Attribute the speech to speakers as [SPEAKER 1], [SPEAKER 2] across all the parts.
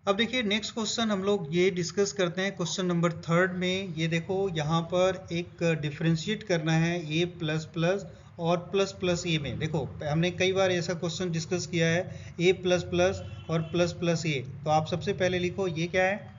[SPEAKER 1] अब देखिए next question हम लोग ये डिस्कस करते हैं क्वेश्चन नंबर थर्ड में। ये देखो यहाँ पर एक डिफरेंशिएट करना है ए प्लस प्लस और प्लस प्लस ए में। देखो हमने कई बार ऐसा क्वेश्चन डिस्कस किया है, ए प्लस प्लस और प्लस प्लस ए। तो आप सबसे पहले लिखो ये क्या है,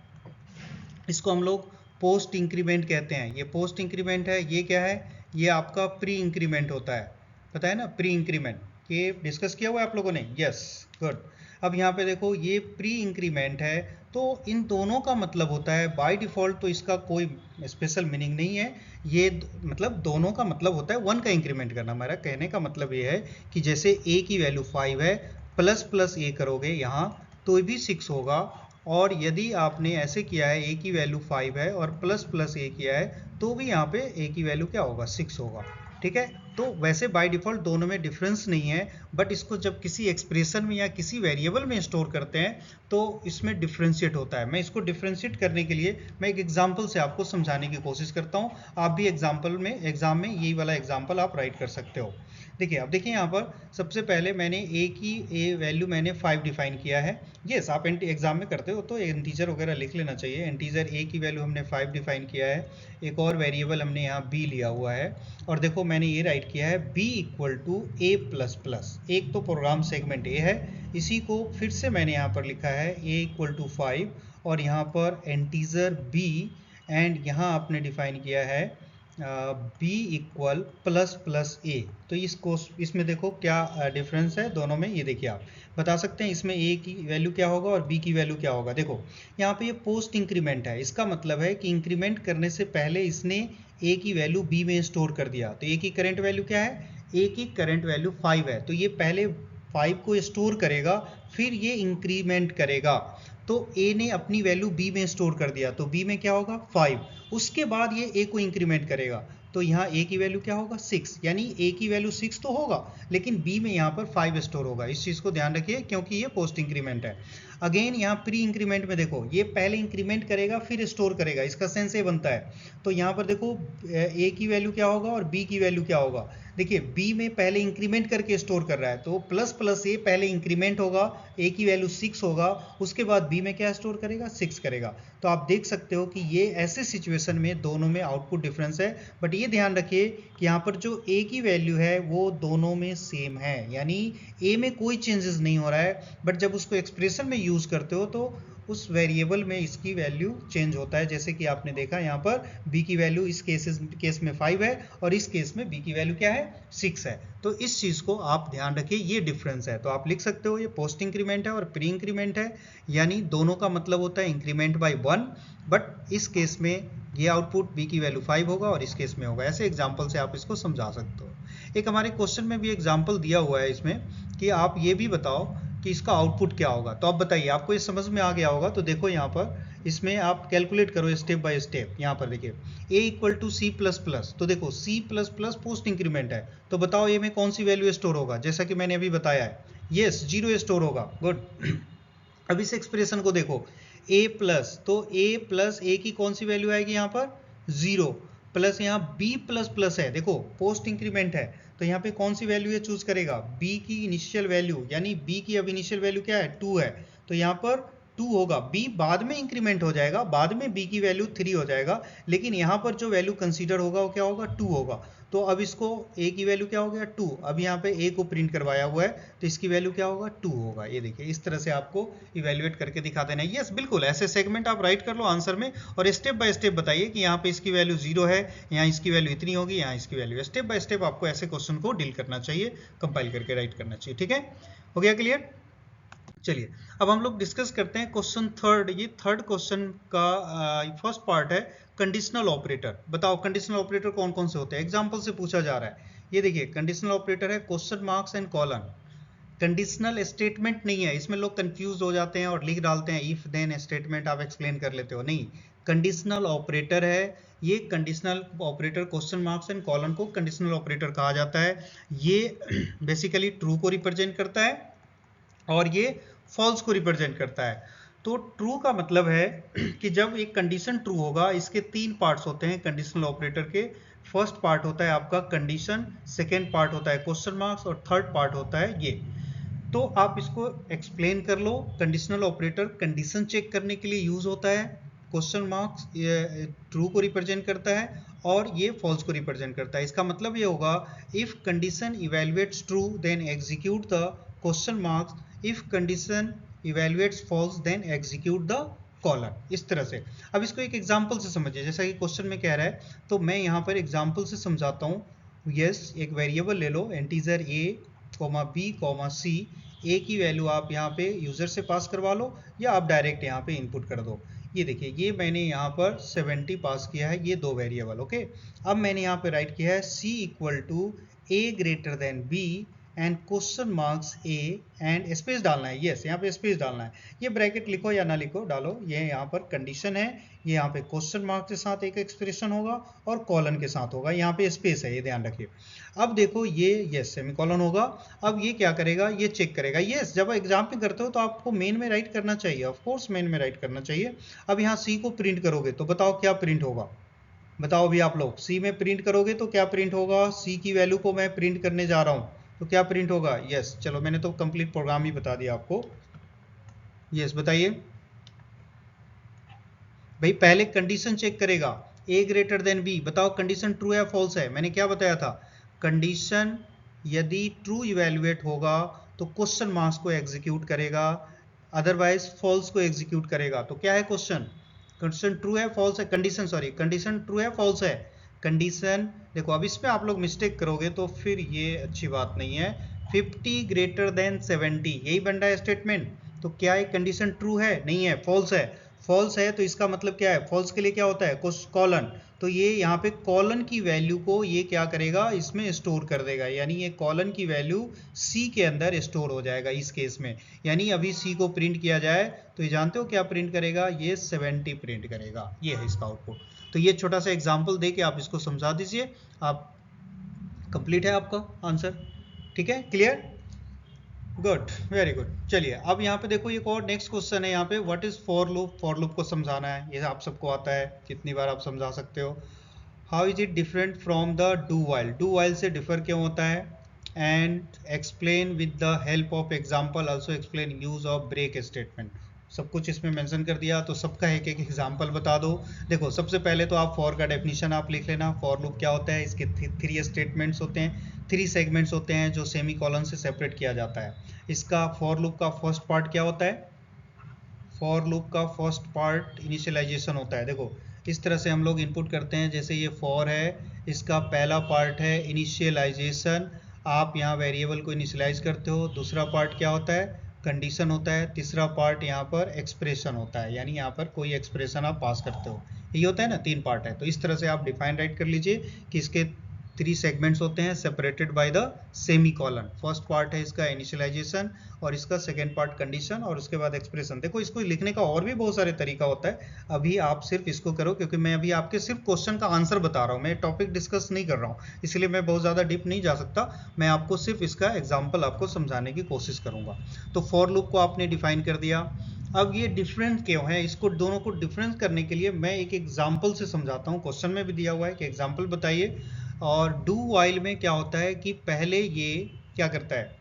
[SPEAKER 1] इसको हम लोग पोस्ट इंक्रीमेंट कहते हैं। ये पोस्ट इंक्रीमेंट है। ये क्या है, ये आपका प्री इंक्रीमेंट होता है, पता है ना, प्री इंक्रीमेंट। ये डिस्कस किया हुआ है आप लोगों ने, यस गुड। अब यहाँ पे देखो ये प्री इंक्रीमेंट है, तो इन दोनों का मतलब होता है बाय डिफॉल्ट, तो इसका कोई स्पेशल मीनिंग नहीं है। ये मतलब दोनों का मतलब होता है वन का इंक्रीमेंट करना। मेरा कहने का मतलब ये है कि जैसे ए की वैल्यू 5 है, प्लस प्लस ए करोगे यहाँ तो भी 6 होगा, और यदि आपने ऐसे किया है ए की वैल्यू 5 है और प्लस प्लस ए किया है तो भी यहाँ पे ए की वैल्यू क्या होगा, 6 होगा। ठीक है, तो वैसे बाय डिफॉल्ट दोनों में डिफरेंस नहीं है, बट इसको जब किसी एक्सप्रेशन में या किसी वेरिएबल में स्टोर करते हैं तो इसमें डिफ्रेंशिएट होता है। मैं इसको डिफ्रेंशिएट करने के लिए मैं एक एग्जांपल से आपको समझाने की कोशिश करता हूँ। आप भी एग्जांपल में एग्जाम में यही वाला एग्जांपल आप राइट कर सकते हो। देखिए अब देखिए यहाँ पर सबसे पहले मैंने ए वैल्यू मैंने 5 डिफाइन किया है। यस, आप एग्जाम में करते हो तो इंटीजर वगैरह लिख लेना चाहिए। इंटीजर ए की वैल्यू हमने 5 डिफाइन किया है। एक और वेरिएबल हमने यहाँ बी लिया हुआ है, और देखो मैंने ये राइट किया है B equal to A plus plus. एक तो प्रोग्राम सेगमेंट ए है, इसी को फिर से मैंने यहाँ पर लिखा है ए इक्वल टू 5, और यहाँ पर इंटीजर बी, एंड यहाँ आपने डिफाइन किया है बी इक्वल प्लस प्लस ए। तो इसमें देखो क्या डिफरेंस है दोनों में, ये देखिए आप बता सकते हैं इसमें ए की वैल्यू क्या होगा और बी की वैल्यू क्या होगा। देखो यहाँ पे ये पोस्ट इंक्रीमेंट है, इसका मतलब है कि इंक्रीमेंट करने से पहले इसने ए की वैल्यू बी में स्टोर कर दिया। तो ए की करंट वैल्यू क्या है, ए की करंट वैल्यू 5 है, तो ये पहले 5 को स्टोर करेगा, फिर ये इंक्रीमेंट करेगा। तो ए ने अपनी वैल्यू बी में स्टोर कर दिया, तो बी में क्या होगा 5, उसके बाद ये ए को इंक्रीमेंट करेगा, तो यहाँ ए की वैल्यू क्या होगा 6, यानी ए की वैल्यू 6 तो होगा लेकिन बी में यहाँ पर 5 स्टोर होगा। इस चीज़ को ध्यान रखिए क्योंकि ये पोस्ट इंक्रीमेंट है। अगेन यहाँ प्री इंक्रीमेंट में देखो ये पहले इंक्रीमेंट करेगा फिर स्टोर करेगा, इसका सेंस ये बनता है। तो यहाँ पर देखो ए की वैल्यू क्या होगा और बी की वैल्यू क्या होगा। देखिए बी में पहले इंक्रीमेंट करके स्टोर कर रहा है, तो प्लस प्लस ए पहले इंक्रीमेंट होगा, ए की वैल्यू 6 होगा, उसके बाद बी में क्या स्टोर करेगा 6 करेगा। तो आप देख सकते हो कि ये ऐसे सिचुएशन में दोनों में आउटपुट डिफरेंस है, बट ये ध्यान रखिए कि यहाँ पर जो ए की वैल्यू है वो दोनों में सेम है, यानी ए में कोई चेंजेस नहीं हो रहा है, बट जब उसको एक्सप्रेशन में यूज करते हो तो उस वेरिएबल में इसकी वैल्यू चेंज होता है। जैसे कि आपने देखा यहाँ पर b की वैल्यू इस केस में 5 है और इस केस में b की वैल्यू क्या है 6 है। तो इस चीज़ को आप ध्यान रखिए, ये डिफरेंस है। तो आप लिख सकते हो ये पोस्ट इंक्रीमेंट है और प्री इंक्रीमेंट है, यानी दोनों का मतलब होता है इंक्रीमेंट बाय 1, बट इस केस में ये आउटपुट b की वैल्यू 5 होगा और इस केस में होगा। ऐसे एग्जाम्पल से आप इसको समझा सकते हो। एक हमारे क्वेश्चन में भी एग्जाम्पल दिया हुआ है इसमें कि आप ये भी बताओ कि इसका आउटपुट क्या होगा। तो आप बताइए, आपको ये समझ में आ गया होगा। तो देखो यहाँ पर इसमें आप कैलकुलेट करो स्टेप बाय स्टेप। यहाँ पर देखिए a equal to C plus plus, तो देखो c plus plus post increment है, तो बताओ a में कौन सी वैल्यू स्टोर होगा। जैसा कि मैंने अभी बताया है, यस 0 स्टोर होगा, गुड। अब इस एक्सप्रेशन को देखो a प्लस, तो a प्लस a की कौन सी वैल्यू आएगी यहाँ पर 0, प्लस यहाँ b प्लस प्लस है, देखो पोस्ट इंक्रीमेंट है, तो यहाँ पे कौन सी वैल्यू है चूज करेगा, b की इनिशियल वैल्यू, यानी b की अब इनिशियल वैल्यू क्या है 2 है, तो यहाँ पर 2 होगा। b बाद में इंक्रीमेंट हो जाएगा, बाद में b की वैल्यू 3 हो जाएगा, लेकिन यहाँ पर जो वैल्यू कंसीडर होगा वो क्या होगा 2 होगा। तो अब इसको a की वैल्यू क्या हो गया 2, अब यहाँ पे a को प्रिंट करवाया हुआ है तो इसकी वैल्यू क्या होगा 2 होगा। ये देखिए इस तरह से आपको इवेल्युएट करके दिखा देना है। यस बिल्कुल, ऐसे सेगमेंट आप राइट कर लो आंसर में और स्टेप बाय स्टेप बताइए कि यहाँ पे इसकी वैल्यू 0 है, यहाँ इसकी वैल्यू इतनी होगी, यहाँ इसकी वैल्यू। स्टेप बाय स्टेप आपको ऐसे क्वेश्चन को डील करना चाहिए, कंपाइल करके राइट करना चाहिए। ठीक है, हो गया क्लियर। चलिए अब हम लोग डिस्कस करते हैं क्वेश्चन थर्ड। ये थर्ड क्वेश्चन का फर्स्ट पार्ट है कंडीशनल ऑपरेटर। बताओ कंडीशनल ऑपरेटर कौन कौन से होते हैं, एग्जांपल से पूछा जा रहा है। ये देखिए कंडीशनल ऑपरेटर है question marks and colon. Conditional statement नहीं है, इसमें लोग कंफ्यूज हो जाते हैं और लिख डालते हैं इफ देन स्टेटमेंट, आप एक्सप्लेन कर लेते हो, नहीं कंडीशनल ऑपरेटर है ये। Conditional operator question marks and colon को कंडीशनल ऑपरेटर कहा जाता है। ये बेसिकली ट्रू को रिप्रेजेंट करता है और ये फॉल्स को रिप्रेजेंट करता है। तो ट्रू का मतलब है कि जब एक कंडीशन ट्रू होगा, इसके 3 पार्ट्स होते हैं कंडीशनल ऑपरेटर के। फर्स्ट पार्ट होता है आपका कंडीशन, सेकेंड पार्ट होता है क्वेश्चन मार्क्स और थर्ड पार्ट होता है ये तो आप इसको एक्सप्लेन कर लो। कंडीशनल ऑपरेटर कंडीशन चेक करने के लिए यूज होता है। क्वेश्चन मार्क्स ट्रू को रिप्रेजेंट करता है और ये फॉल्स को रिप्रेजेंट करता है। इसका मतलब ये होगा if condition evaluates true then execute the question marks, if condition evaluates false then execute the colon. इस तरह से। अब इसको एक एग्जांपल से समझिए, जैसा कि क्वेश्चन में कह रहा है, तो मैं यहाँ पर एग्जांपल से समझाता हूँ। यस, एक वेरिएबल ले लो, इंटीजर a, b, c। ए की वैल्यू आप यहाँ पे यूजर से पास करवा लो या आप डायरेक्ट यहाँ पे इनपुट कर दो। ये देखिए, ये मैंने यहाँ पर 70 पास किया है, ये दो वेरिएबल। ओके, अब मैंने यहाँ पे राइट किया है c equal to a greater than b and question marks a and space डालना है। यस, यहाँ पे स्पेस डालना है। ये ब्रैकेट लिखो या ना लिखो, डालो। ये यहाँ पर कंडीशन है, ये यहाँ पे क्वेश्चन मार्क के साथ एक एक्सप्रेशन होगा और कॉलन के साथ होगा। यहाँ पे स्पेस है, ये ध्यान रखिए। अब देखो ये यस सेमीकोलन होगा। अब ये क्या करेगा, ये चेक करेगा। यस, जब एग्जाम में करते हो तो आपको मेन में राइट करना चाहिए, ऑफ कोर्स मेन में राइट करना चाहिए। अब यहाँ सी को प्रिंट करोगे तो बताओ क्या प्रिंट होगा, बताओ भी आप लोग। सी में प्रिंट करोगे तो क्या प्रिंट होगा, सी की वैल्यू को मैं प्रिंट करने जा रहा हूँ तो क्या प्रिंट होगा। यस, चलो मैंने तो कंप्लीट प्रोग्राम ही बता दिया आपको। यस, बताइए भाई। पहले कंडीशन चेक करेगा, a ग्रेटर देन b। बताओ कंडीशन ट्रू है फॉल्स है। मैंने क्या बताया था, कंडीशन यदि ट्रू इवेल्युएट होगा तो क्वेश्चन मार्क्स को एग्जीक्यूट करेगा, अदरवाइज फॉल्स को एग्जीक्यूट करेगा। तो क्या है क्वेश्चन, कंडीशन ट्रू है फॉल्स है, कंडीशन सॉरी कंडीशन ट्रू है फॉल्स है। कंडीशन देखो, अब इसमें आप लोग मिस्टेक करोगे तो फिर ये अच्छी बात नहीं है। 50 ग्रेटर देन 70, यही बन रहा है स्टेटमेंट। तो क्या ये कंडीशन ट्रू है, नहीं है, फॉल्स है। फॉल्स है तो इसका मतलब क्या है, फॉल्स के लिए क्या होता है, कॉलन। तो ये यहाँ पे कॉलन की वैल्यू को ये क्या करेगा, इसमें स्टोर कर देगा। यानी ये कॉलन की वैल्यू सी के अंदर स्टोर हो जाएगा इस केस में। यानी अभी सी को प्रिंट किया जाए तो ये जानते हो क्या प्रिंट करेगा, ये 70 प्रिंट करेगा। ये है इसका आउटपुट। तो ये छोटा सा एग्जाम्पल दे के आप इसको समझा दीजिए, आप कंप्लीट है आपका आंसर। ठीक है, क्लियर, गुड, वेरी गुड। चलिए अब यहाँ पे देखो, एक और नेक्स्ट क्वेश्चन है यहाँ पे, what is for loop. For loop को समझाना है, ये आप सबको आता है, कितनी बार आप समझा सकते हो। How is it different from the do while, do while से डिफर क्यों होता है। And explain with the help of example, also explain use of break statement. सब कुछ इसमें मेंशन कर दिया, तो सबका एक एक एग्जाम्पल बता दो। देखो सबसे पहले तो आप फॉर का डेफिनेशन आप लिख लेना। फॉर लूप क्या होता है, इसके 3 स्टेटमेंट्स होते हैं, 3 सेगमेंट्स होते हैं जो सेमी कॉलन से सेपरेट किया जाता है। इसका फॉर लूप का फर्स्ट पार्ट क्या होता है, फॉर लूप का फर्स्ट पार्ट इनिशियलाइजेशन होता है। देखो इस तरह से हम लोग इनपुट करते हैं, जैसे ये फॉर है, इसका पहला पार्ट है इनिशियलाइजेशन, आप यहाँ वेरिएबल को इनिशियलाइज करते हो। दूसरा पार्ट क्या होता है, कंडीशन होता है। तीसरा पार्ट यहाँ पर एक्सप्रेशन होता है, यानी यहाँ पर कोई एक्सप्रेशन आप पास करते हो। ये होता है ना, 3 पार्ट है। तो इस तरह से आप डिफाइन राइट कर लीजिए कि इसके 3 सेगमेंट्स होते हैं separated by the semi colon. First part है इसका इनिशियलाइजेशन और इसका सेकेंड पार्ट कंडीशन और उसके बाद एक्सप्रेशन। देखो इसको लिखने का और भी बहुत सारे तरीका होता है, अभी आप सिर्फ इसको करो, क्योंकि मैं अभी आपके सिर्फ क्वेश्चन का आंसर बता रहा हूँ, मैं टॉपिक डिस्कस नहीं कर रहा हूँ, इसलिए मैं बहुत ज़्यादा डीप नहीं जा सकता। मैं आपको सिर्फ इसका एग्जाम्पल आपको समझाने की कोशिश करूँगा। तो फॉर लूप को आपने डिफाइन कर दिया। अब ये डिफरेंस क्यों है, इसको दोनों को डिफरेंस करने के लिए मैं एक एग्जाम्पल से समझाता हूँ। क्वेश्चन में भी दिया हुआ है कि एग्जाम्पल बताइए। और डू वाइल में क्या होता है कि पहले ये क्या करता है,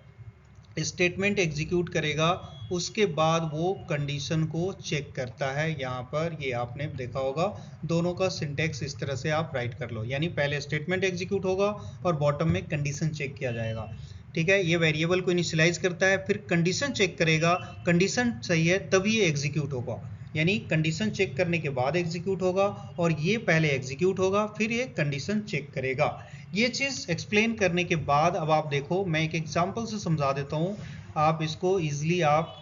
[SPEAKER 1] स्टेटमेंट एग्जीक्यूट करेगा, उसके बाद वो कंडीशन को चेक करता है। यहाँ पर ये आपने देखा होगा, दोनों का सिंटेक्स इस तरह से आप राइट कर लो, यानी पहले स्टेटमेंट एग्जीक्यूट होगा और बॉटम में कंडीशन चेक किया जाएगा। ठीक है, ये वेरिएबल को इनिशियलाइज करता है, फिर कंडीशन चेक करेगा, कंडीशन सही है तभी ये एग्जीक्यूट होगा। यानी कंडीशन चेक करने के बाद एग्जीक्यूट होगा और ये पहले एग्जीक्यूट होगा फिर ये कंडीशन चेक करेगा। ये चीज़ एक्सप्लेन करने के बाद अब आप देखो, मैं एक एग्जांपल से समझा देता हूँ, आप इसको इजीली आप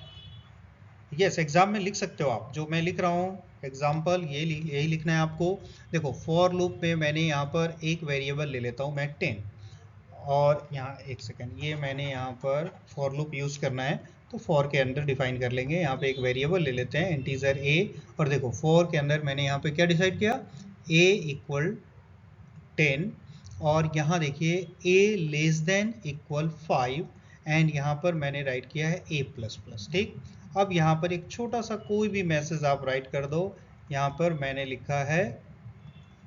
[SPEAKER 1] यस एग्जाम में लिख सकते हो। आप जो मैं लिख रहा हूँ एग्जाम्पल यही लिखना है आपको। देखो फॉर लूप में मैंने यहाँ पर एक वेरिएबल ले लेता हूँ मैं 10, और यहाँ एक सेकेंड, ये मैंने यहाँ पर फॉर लूप यूज़ करना है तो फॉर के अंदर डिफाइन कर लेंगे। यहाँ पे एक वेरिएबल ले लेते हैं इंटीजर a, और देखो फॉर के अंदर मैंने यहाँ पे क्या डिसाइड किया, a इक्वल 10, और यहाँ देखिए a less than equal 5, and यहाँ पर मैंने राइट किया है a++। ठीक, अब यहाँ पर एक छोटा सा कोई भी मैसेज आप राइट कर दो। यहाँ पर मैंने लिखा है,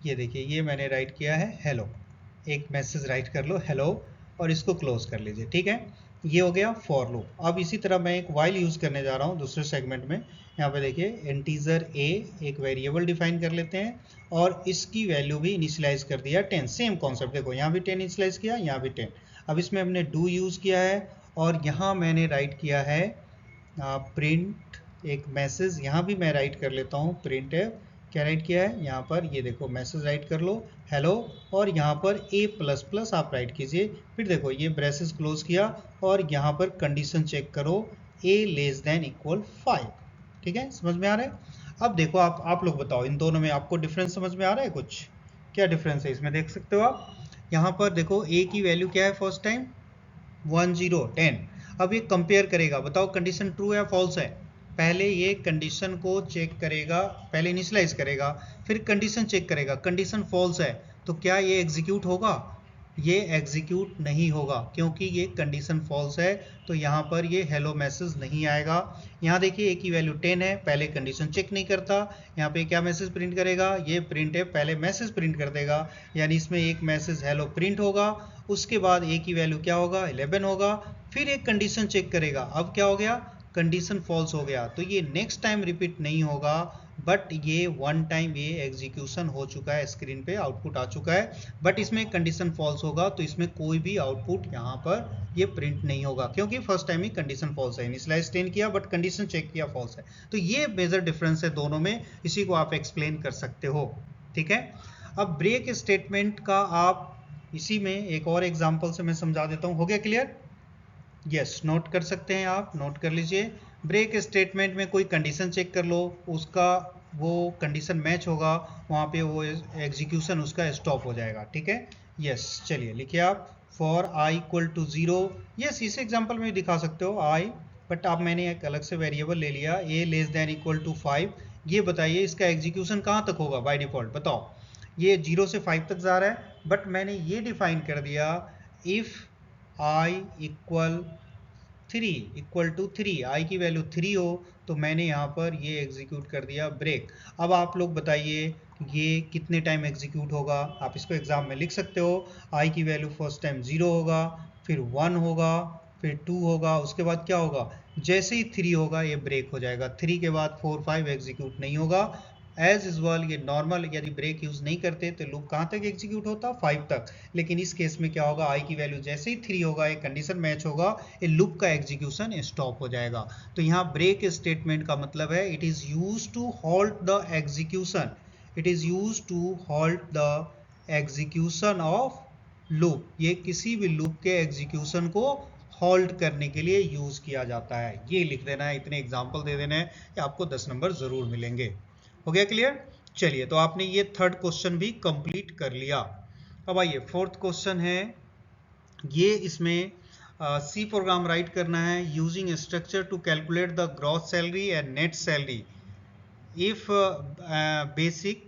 [SPEAKER 1] ये देखिए ये मैंने राइट किया है हेलो, एक मैसेज राइट कर लो हेलो और इसको क्लोज कर लीजिए। ठीक है, ये हो गया फॉर लूप। अब इसी तरह मैं एक वाइल यूज करने जा रहा हूँ दूसरे सेगमेंट में। यहाँ पे देखिए इंटीजर a एक वेरिएबल डिफाइन कर लेते हैं और इसकी वैल्यू भी इनिशियलाइज कर दिया 10। सेम कॉन्सेप्ट, देखो यहाँ भी 10 इनिशियलाइज किया, यहाँ भी 10। अब इसमें हमने डू यूज किया है और यहाँ मैंने राइट किया है प्रिंट एक मैसेज। यहाँ भी मैं राइट कर लेता हूँ प्रिंट है, क्या राइट किया है यहाँ पर, ये देखो मैसेज राइट कर लो हेलो, और यहाँ पर a++ आप राइट कीजिए। फिर देखो ये ब्रेसेस क्लोज किया और यहाँ पर कंडीशन चेक करो a<= 5। ठीक है, समझ में आ रहा है। अब देखो आप लोग बताओ इन दोनों में आपको डिफरेंस समझ में आ रहा है कुछ, क्या डिफरेंस है इसमें, देख सकते हो आप। यहाँ पर देखो a की वैल्यू क्या है फर्स्ट टाइम 10 अब ये कंपेयर करेगा, बताओ कंडीशन ट्रू है फॉल्स है। पहले ये कंडीशन को चेक करेगा, पहले इनिशियलाइज करेगा, फिर कंडीशन चेक करेगा, कंडीशन फॉल्स है तो क्या ये एग्जीक्यूट होगा, ये एग्जीक्यूट नहीं होगा क्योंकि ये कंडीशन फॉल्स है। तो यहाँ पर ये हेलो मैसेज नहीं आएगा। यहाँ देखिए a की वैल्यू 10 है, पहले कंडीशन चेक नहीं करता, यहाँ पे क्या मैसेज प्रिंट करेगा, ये प्रिंट है, पहले मैसेज प्रिंट कर देगा, यानी इसमें एक मैसेज हेलो प्रिंट होगा, उसके बाद a की वैल्यू क्या होगा 11 होगा, फिर एक कंडीशन चेक करेगा, अब क्या हो गया कंडीशन फॉल्स हो गया, तो ये नेक्स्ट टाइम रिपीट नहीं होगा, बट ये वन टाइम ये एग्जीक्यूशन हो चुका है, स्क्रीन पे आउटपुट आ चुका है। बट इसमें कंडीशन फॉल्स होगा तो इसमें कोई भी आउटपुट यहाँ पर ये प्रिंट नहीं होगा क्योंकि फर्स्ट टाइम ही कंडीशन फॉल्स है, इनिशियलाइज 10 किया बट कंडीशन चेक किया फॉल्स है। तो ये मेजर डिफरेंस है दोनों में, इसी को आप एक्सप्लेन कर सकते हो। ठीक है, अब ब्रेक स्टेटमेंट का आप इसी में एक और एग्जाम्पल से मैं समझा देता हूँ। हो गया क्लियर? यस, नोट कर सकते हैं आप, नोट कर लीजिए। ब्रेक स्टेटमेंट में कोई कंडीशन चेक कर लो, उसका वो कंडीशन मैच होगा, वहाँ पे वो एग्जीक्यूशन उसका स्टॉप हो जाएगा। ठीक है, यस, चलिए लिखिए आप फॉर i = 0। यस, इस एग्जांपल में भी दिखा सकते हो i, बट अब मैंने एक अलग से वेरिएबल ले लिया a <= 5। ये बताइए इसका एग्जीक्यूशन कहाँ तक होगा बाय डिफॉल्ट, बताओ। ये 0 से 5 तक जा रहा है, बट मैंने ये डिफाइन कर दिया इफ i = 3, i की वैल्यू 3 हो तो मैंने यहाँ पर ये एग्जीक्यूट कर दिया ब्रेक। अब आप लोग बताइए ये कितने टाइम एग्जीक्यूट होगा, आप इसको एग्जाम में लिख सकते हो। i की वैल्यू फर्स्ट टाइम 0 होगा, फिर 1 होगा, फिर 2 होगा, उसके बाद क्या होगा, जैसे ही 3 होगा ये ब्रेक हो जाएगा, 3 के बाद 4 5 एग्जीक्यूट नहीं होगा। एज यूजुअल ये नॉर्मल यदि ब्रेक यूज नहीं करते तो लूप कहाँ तक एग्जीक्यूट होता 5 तक, लेकिन इस केस में क्या होगा, i की वैल्यू जैसे ही 3 होगा, ये कंडीशन मैच होगा, ये लूप का एग्जीक्यूशन स्टॉप हो जाएगा। तो यहाँ ब्रेक स्टेटमेंट का मतलब है it is use to halt the execution, it is use to halt the execution of loop, ये किसी भी लूप के एग्जीक्यूशन को हॉल्ट करने के लिए यूज किया जाता है। ये लिख देना है, इतने एग्जाम्पल दे देने हैं, आपको 10 नंबर जरूर मिलेंगे। हो गया क्लियर? चलिए, तो आपने ये थर्ड क्वेश्चन भी कंप्लीट कर लिया। अब आइए फोर्थ क्वेश्चन है, ये इसमें सी प्रोग्राम राइट करना है using structure to calculate the gross salary and net salary if basic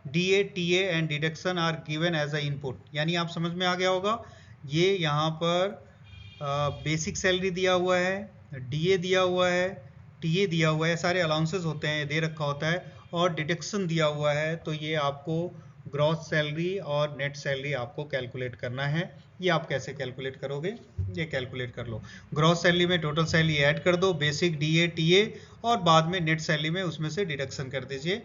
[SPEAKER 1] DA, TA and deduction are given as a input. यानी आप समझ में आ गया होगा, ये यहाँ पर बेसिक सैलरी दिया हुआ है, DA दिया हुआ है, TA दिया हुआ है, सारे अलाउंसेस होते हैं, दे रखा होता है, और डिडक्शन दिया हुआ है। तो ये आपको ग्रॉस सैलरी और नेट सैलरी आपको कैलकुलेट करना है। ये आप कैसे कैलकुलेट करोगे, ये कैलकुलेट कर लो। ग्रॉस सैलरी में टोटल सैलरी ऐड कर दो, बेसिक DA TA, और बाद में नेट सैलरी में उसमें से डिडक्शन कर दीजिए।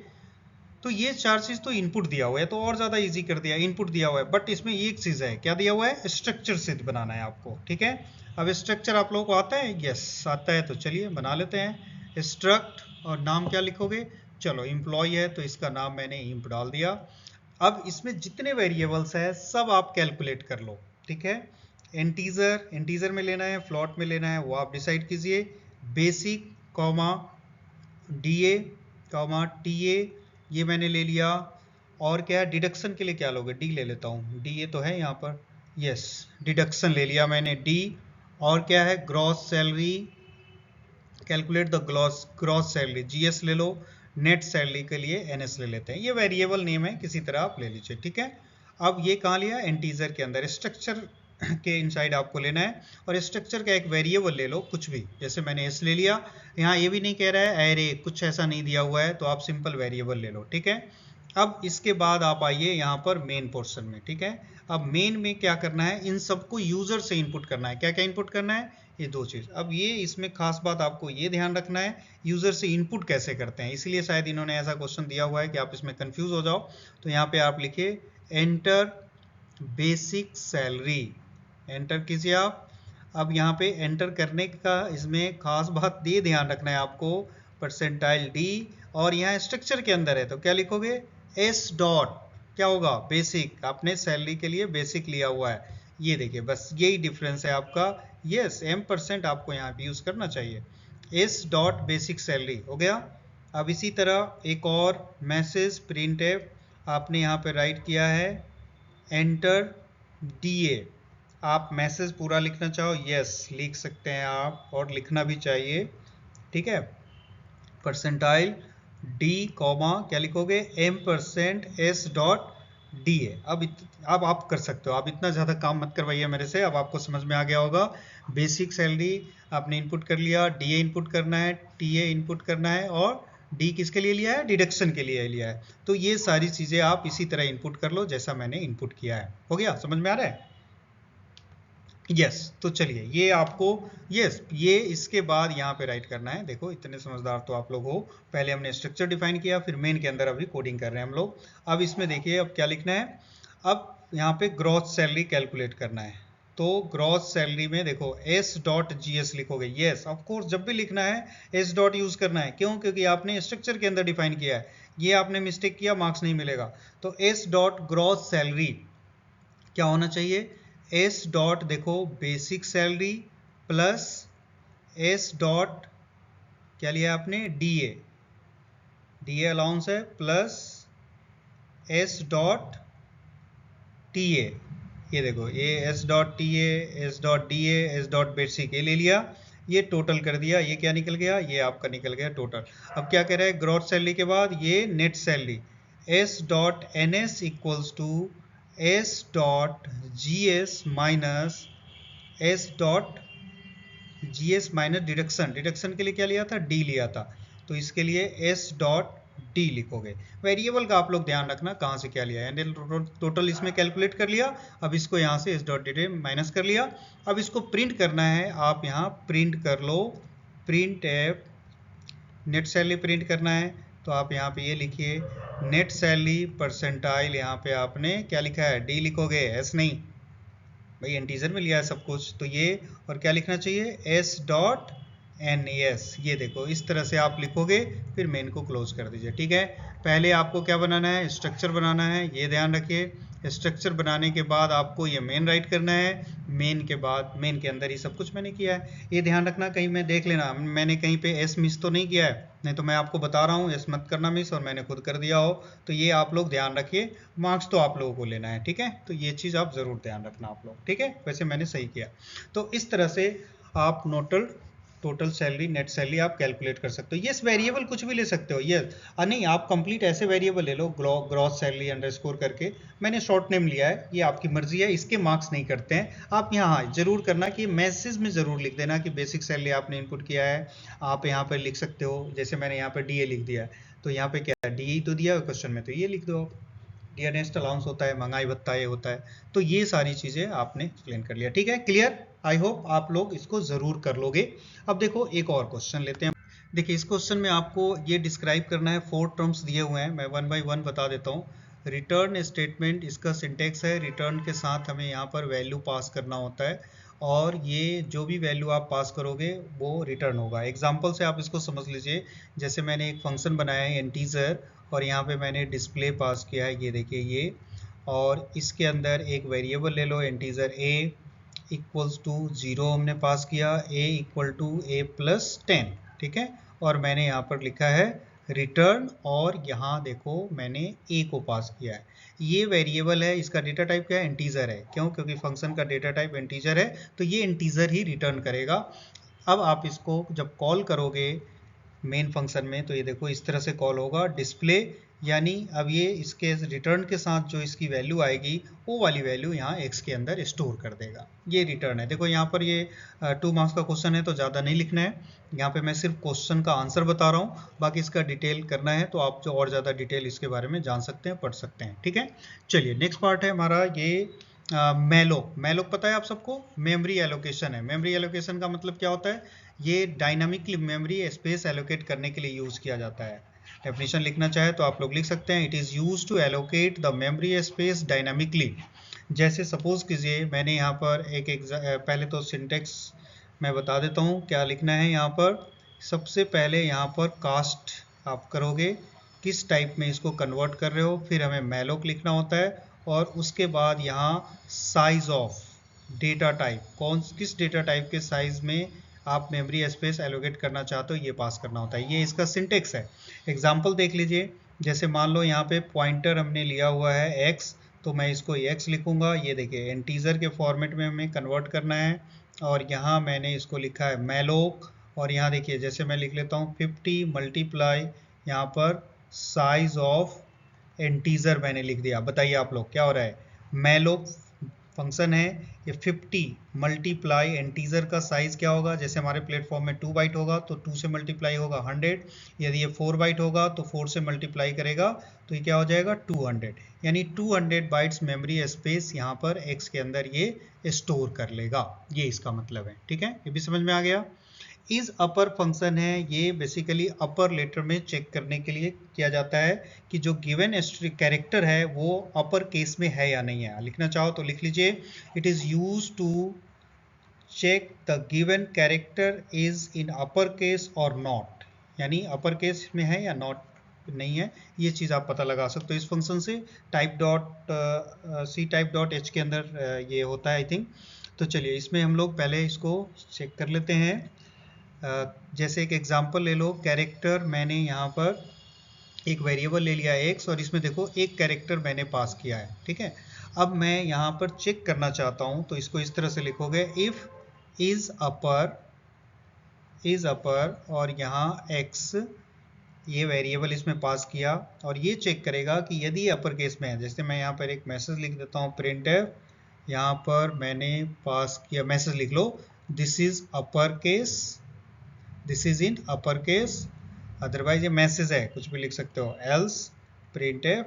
[SPEAKER 1] तो ये चार चीज तो इनपुट दिया हुआ है, तो और ज्यादा इजी कर दिया, इनपुट दिया हुआ है, बट इसमें एक चीज है, क्या दिया हुआ है, स्ट्रक्चर से बनाना है आपको। ठीक है, अब स्ट्रक्चर आप लोगों को आता है? यस, आता है, तो चलिए बना लेते हैं। स्ट्रक्ट और नाम क्या लिखोगे, चलो एम्प्लॉय है तो इसका नाम मैंने इंप डाल दिया। अब इसमें जितने वेरिएबल्स है सब आप कैलकुलेट कर लो। ठीक है, इंटीजर में लेना है, फ्लॉट में लेना है, वो आप डिसाइड कीजिए। Basic comma DA comma TA ये मैंने ले लिया। और क्या है, डिडक्शन के लिए क्या लोगे, D ले लेता हूँ, DA तो है यहाँ पर, यस, डिडक्शन ले लिया मैंने D। और क्या है, gross salary, calculate the gross salary, GS ले लो। नेट सैलरी के लिए NS ले लेते हैं, ये वेरिएबल नेम है, किसी तरह आप ले लीजिए। ठीक है, अब ये कहाँ लिया, इंटीजर के अंदर, स्ट्रक्चर के इनसाइड आपको लेना है, और स्ट्रक्चर का एक वेरिएबल ले लो कुछ भी, जैसे मैंने S ले लिया। यहाँ ये भी नहीं कह रहा है एरे, कुछ ऐसा नहीं दिया हुआ है, तो आप सिंपल वेरिएबल ले लो। ठीक है, अब इसके बाद आप आइए यहाँ पर मेन पोर्शन में, ठीक है। अब मेन में क्या करना है, इन सबको यूजर से इनपुट करना है। क्या क्या इनपुट करना है, ये दो चीज। अब ये इसमें खास बात आपको ये ध्यान रखना है, यूजर से इनपुट कैसे करते हैं, इसलिए शायद इन्होंने ऐसा क्वेश्चन दिया हुआ है कि आप इसमें कंफ्यूज हो जाओ। तो यहाँ पे आप लिखिए एंटर बेसिक सैलरी, एंटर कीजिए आप। अब यहाँ पे एंटर करने का इसमें खास बात ये ध्यान रखना है आपको, परसेंटाइल डी, और यहाँ स्ट्रक्चर के अंदर है तो क्या लिखोगे, एस डॉट क्या होगा, बेसिक। आपने सैलरी के लिए बेसिक लिया हुआ है, ये देखिए बस यही डिफरेंस है आपका। यस M% आपको यहाँ पे यूज करना चाहिए, एस डॉट बेसिक सैलरी हो गया। अब इसी तरह एक और मैसेज प्रिंट आपने यहाँ पे राइट किया है एंटर DA। आप मैसेज पूरा लिखना चाहो यस लिख सकते हैं आप, और लिखना भी चाहिए, ठीक है। परसेंटाइल D कॉमा क्या लिखोगे, M% S डॉट DA। अब आप कर सकते हो, आप इतना ज़्यादा काम मत करवाइए मेरे से, अब आपको समझ में आ गया होगा। बेसिक सैलरी आपने इनपुट कर लिया, DA इनपुट करना है, TA इनपुट करना है, और D किसके लिए लिया है, डिडक्शन के लिए लिया है। तो ये सारी चीज़ें आप इसी तरह इनपुट कर लो जैसा मैंने इनपुट किया है। हो गया, समझ में आ रहा है। यस तो चलिए ये आपको ये इसके बाद यहाँ पे राइट करना है। देखो इतने समझदार तो आप लोग हो, पहले हमने स्ट्रक्चर डिफाइन किया, फिर मेन के अंदर अभी कोडिंग कर रहे हैं हम लोग। अब इसमें देखिए अब क्या लिखना है, अब यहाँ पे ग्रॉस सैलरी कैलकुलेट करना है। तो ग्रॉस सैलरी में देखो एस डॉट GS लिखोगे। यस ऑफ कोर्स जब भी लिखना है एस डॉट यूज करना है, क्यों, क्योंकि आपने स्ट्रक्चर के अंदर डिफाइन किया है, ये आपने मिस्टेक किया मार्क्स नहीं मिलेगा। तो एस डॉट ग्रॉस सैलरी क्या होना चाहिए, एस डॉट देखो basic salary plus S dot क्या लिया आपने, DA अलाउंस है, प्लस एस डॉट TA। ये देखो ये S dot TA, S dot DA, S dot basic, ये ले लिया, ये टोटल कर दिया, ये क्या निकल गया, ये आपका निकल गया टोटल। अब क्या कह रहा है, ग्रॉस सैलरी के बाद ये net salary, s dot NS equals to s dot GS minus s dot GS minus deduction के लिए क्या लिया था, D लिया था, तो इसके लिए एस डॉट D लिखोगे। वेरिएबल का आप लोग ध्यान रखना कहाँ से क्या लिया है, टोटल इसमें कैलकुलेट कर लिया। अब इसको यहाँ से एस डॉट D माइनस कर लिया। अब इसको प्रिंट करना है, आप यहाँ प्रिंट कर लो, print f net salary print करना है। तो आप यहाँ पे ये लिखिए नेट सैलरी परसेंटाइल, यहाँ पे आपने क्या लिखा है, D लिखोगे, S नहीं भाई, इंटीजर में लिया है सब कुछ, तो ये, और क्या लिखना चाहिए, S डॉट NS। ये देखो इस तरह से आप लिखोगे, फिर मेन को क्लोज कर दीजिए, ठीक है। पहले आपको क्या बनाना है, स्ट्रक्चर बनाना है, ये ध्यान रखिए। स्ट्रक्चर बनाने के बाद आपको ये मेन राइट करना है, मेन के बाद मेन के अंदर ही सब कुछ मैंने किया है, ये ध्यान रखना। कहीं मैं देख लेना मैंने कहीं पे एस मिस तो नहीं किया है, नहीं तो मैं आपको बता रहा हूँ एस मत करना मिस, और मैंने खुद कर दिया हो, तो ये आप लोग ध्यान रखिए। मार्क्स तो आप लोगों को लेना है, ठीक है, तो ये चीज़ आप ज़रूर ध्यान रखना आप लोग, ठीक है। वैसे मैंने सही किया। तो इस तरह से आप टोटल सैलरी नेट सैलरी आप कैलकुलेट कर सकते हो। यस वेरिएबल कुछ भी ले सकते हो, यस नहीं आप कंप्लीट ऐसे वेरिएबल ले लो, ग्रॉस सैलरी अंडरस्कोर करके, मैंने शॉर्ट नेम लिया है, ये आपकी मर्जी है, इसके मार्क्स नहीं करते हैं। आप यहाँ जरूर करना कि मैसेज में जरूर लिख देना कि बेसिक सैलरी आपने इनपुट किया है। आप यहाँ पर लिख सकते हो, जैसे मैंने यहाँ पर DA लिख दिया, तो यहाँ पे क्या है, DA तो दिया क्वेश्चन में, तो ये लिख दो, डियरनेस्ट अलाउंस होता है, महंगाई भत्ता ये होता है। तो ये सारी चीज़ें आपने एक्सप्लेन कर लिया, ठीक है, क्लियर। आई होप आप लोग इसको ज़रूर कर लोगे। अब देखो एक और क्वेश्चन लेते हैं। देखिए इस क्वेश्चन में आपको ये डिस्क्राइब करना है, 4 टर्म्स दिए हुए हैं, मैं 1 बाय 1 बता देता हूँ। रिटर्न स्टेटमेंट इसका सिंटेक्स है, रिटर्न के साथ हमें यहाँ पर वैल्यू पास करना होता है, और ये जो भी वैल्यू आप पास करोगे वो रिटर्न होगा। एग्जाम्पल से आप इसको समझ लीजिए, जैसे मैंने एक फंक्शन बनाया है इंटीजर, और यहाँ पे मैंने डिस्प्ले पास किया है, ये देखिए ये, और इसके अंदर एक वेरिएबल ले लो इंटीजर a इक्वल्स टू 0 हमने पास किया, a equal to a plus 10, ठीक है, और मैंने यहाँ पर लिखा है रिटर्न, और यहाँ देखो मैंने a को पास किया है। ये वेरिएबल है, इसका डेटा टाइप क्या है, इंटीजर है, क्यों, क्योंकि फंक्शन का डेटा टाइप इंटीजर है, तो ये इंटीजर ही रिटर्न करेगा। अब आप इसको जब कॉल करोगे मेन फंक्शन में, तो ये देखो इस तरह से कॉल होगा, डिस्प्ले यानी अब ये इसके रिटर्न के साथ जो इसकी वैल्यू आएगी वो वाली वैल्यू यहाँ x के अंदर स्टोर कर देगा। ये रिटर्न है। देखो यहाँ पर ये 2 मार्क्स का क्वेश्चन है तो ज़्यादा नहीं लिखना है, यहाँ पे मैं सिर्फ क्वेश्चन का आंसर बता रहा हूँ, बाकी इसका डिटेल करना है तो आप जो और ज़्यादा डिटेल इसके बारे में जान सकते हैं, पढ़ सकते हैं। ठीक है, चलिए नेक्स्ट पार्ट है हमारा ये मैलोक। मैलोक पता है आप सबको, मेमोरी एलोकेशन है। मेमोरी एलोकेशन का मतलब क्या होता है, ये डायनामिकली मेमोरी स्पेस एलोकेट करने के लिए यूज़ किया जाता है। डेफिनेशन लिखना चाहे तो आप लोग लिख सकते हैं, it is use to allocate the memory space dynamically. जैसे सपोज कीजिए मैंने यहाँ पर पहले तो सिंटेक्स मैं बता देता हूँ क्या लिखना है। यहाँ पर सबसे पहले यहाँ पर कास्ट आप करोगे, किस टाइप में इसको कन्वर्ट कर रहे हो, फिर हमें मैलोक लिखना होता है, और उसके बाद यहाँ साइज ऑफ डेटा टाइप, किस डेटा टाइप के साइज में आप मेमोरी स्पेस एलोकेट करना चाहते हो ये पास करना होता है। ये इसका सिंटेक्स है। एग्जांपल देख लीजिए, जैसे मान लो यहाँ पे पॉइंटर हमने लिया हुआ है x, तो मैं इसको x लिखूंगा। ये देखिए इंटीजर के फॉर्मेट में हमें कन्वर्ट करना है, और यहाँ मैंने इसको लिखा है मैलोक, और यहाँ देखिए जैसे मैं लिख लेता हूँ 50 मल्टीप्लाई यहाँ पर साइज ऑफ इंटीजर मैंने लिख दिया। बताइए आप लोग क्या हो रहा है, मैलोक फंक्शन है, ये 50 मल्टीप्लाई इंटीजर का साइज क्या होगा, जैसे हमारे प्लेटफॉर्म में 2 बाइट होगा तो 2 से मल्टीप्लाई होगा 100, यदि ये 4 बाइट होगा तो 4 से मल्टीप्लाई करेगा तो ये क्या हो जाएगा 200, यानी 200 बाइट्स मेमोरी स्पेस यहाँ पर x के अंदर ये स्टोर कर लेगा। ये इसका मतलब है। ठीक है, ये भी समझ में आ गया। इज अपर फंक्शन है, ये बेसिकली अपर लेटर में चेक करने के लिए किया जाता है कि जो गिवन कैरेक्टर है वो अपर केस में है या नहीं है। लिखना चाहो तो लिख लीजिए, it is use to check the given character is in upper case और नॉट, यानी अपर केस में है या नॉट नहीं है, ये चीज़ आप पता लगा सकते हो इस फंक्शन से। Type dot c type dot h के अंदर ये होता है आई थिंक। तो चलिए इसमें हम लोग पहले इसको चेक कर लेते हैं। जैसे एक एग्जांपल ले लो, कैरेक्टर मैंने यहाँ पर एक वेरिएबल ले लिया है x, और इसमें देखो एक कैरेक्टर मैंने पास किया है। ठीक है, अब मैं यहाँ पर चेक करना चाहता हूँ तो इसको इस तरह से लिखोगे, इफ इज अपर और यहाँ x ये वेरिएबल इसमें पास किया, और ये चेक करेगा कि यदि अपर केस में है। जैसे मैं यहाँ पर एक मैसेज लिख देता हूँ printf, यहाँ पर मैंने पास किया, मैसेज लिख लो this is upper case, this is in upper case, otherwise ये मैसेज है कुछ भी लिख सकते हो, else printf